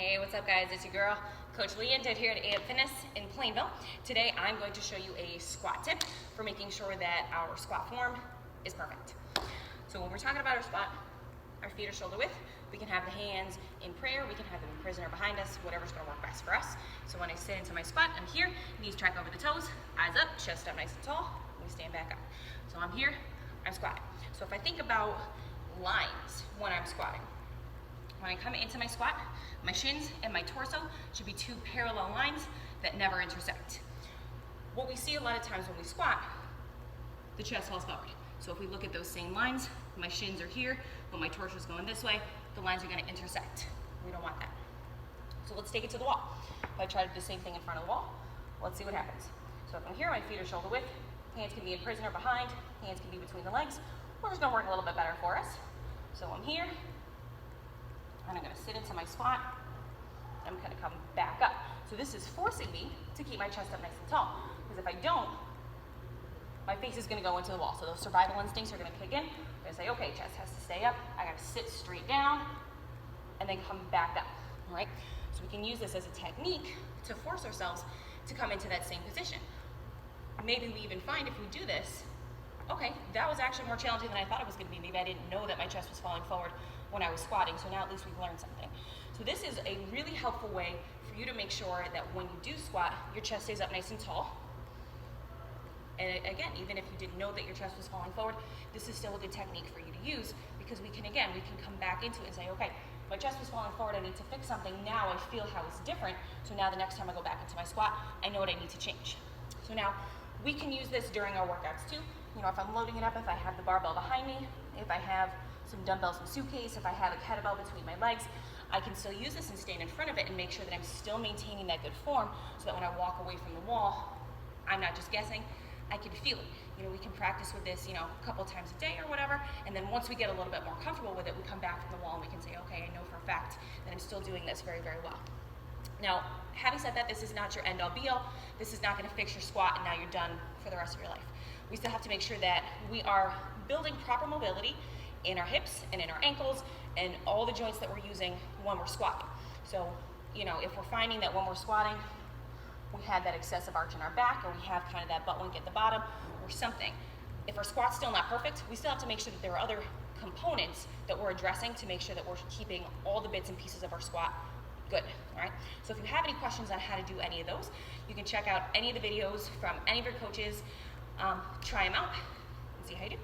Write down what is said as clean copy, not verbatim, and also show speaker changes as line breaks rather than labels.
Hey, what's up guys? It's your girl, Coach Leah, here at AM Fitness in Plainville. Today I'm going to show you a squat tip for making sure that our squat form is perfect. So when we're talking about our squat, our feet are shoulder width. We can have the hands in prayer, we can have them in prison or behind us, whatever's gonna work best for us. So when I sit into my squat, I'm here, knees track over the toes, eyes up, chest up nice and tall, we stand back up. So I'm here, I'm squatting. So if I think about lines when I'm squatting, when I come into my squat, my shins and my torso should be two parallel lines that never intersect. What we see a lot of times when we squat, the chest falls forward. So if we look at those same lines, my shins are here, but my torso is going this way, the lines are gonna intersect. We don't want that. So let's take it to the wall. If I try to do the same thing in front of the wall, let's see what happens. So if I'm here, my feet are shoulder width, hands can be in prison or behind, hands can be between the legs, or it's gonna work a little bit better for us. So I'm here, and I'm gonna sit into my squat, I'm gonna come back up. So this is forcing me to keep my chest up nice and tall, because if I don't, my face is gonna go into the wall. So those survival instincts are gonna kick in. I'm gonna say, okay, chest has to stay up, I gotta sit straight down, and then come back up, all right? So we can use this as a technique to force ourselves to come into that same position. Maybe we even find if we do this, okay, that was actually more challenging than I thought it was gonna be. Maybe I didn't know that my chest was falling forward when I was squatting, so now at least we've learned something. So this is a really helpful way for you to make sure that when you do squat, your chest stays up nice and tall. And again, even if you didn't know that your chest was falling forward, this is still a good technique for you to use, because we can come back into it and say, okay, my chest was falling forward, I need to fix something. Now I feel how it's different, so now the next time I go back into my squat, I know what I need to change. So now, we can use this during our workouts too. You know, if I'm loading it up, if I have the barbell behind me, if I have some dumbbells in the suitcase, if I have a kettlebell between my legs, I can still use this and stand in front of it and make sure that I'm still maintaining that good form, so that when I walk away from the wall, I'm not just guessing, I can feel it. You know, we can practice with this, you know, a couple times a day or whatever, and then once we get a little bit more comfortable with it, we come back from the wall and we can say, okay, I know for a fact that I'm still doing this very, very well. Now, having said that, this is not your end-all be-all. This is not gonna fix your squat and now you're done for the rest of your life. We still have to make sure that we are building proper mobility in our hips and in our ankles and all the joints that we're using when we're squatting. So, you know, if we're finding that when we're squatting, we have that excessive arch in our back, or we have kind of that butt wink at the bottom or something. If our squat's still not perfect, we still have to make sure that there are other components that we're addressing to make sure that we're keeping all the bits and pieces of our squat good, all right? So if you have any questions on how to do any of those, you can check out any of the videos from any of your coaches, try them out and see how you do.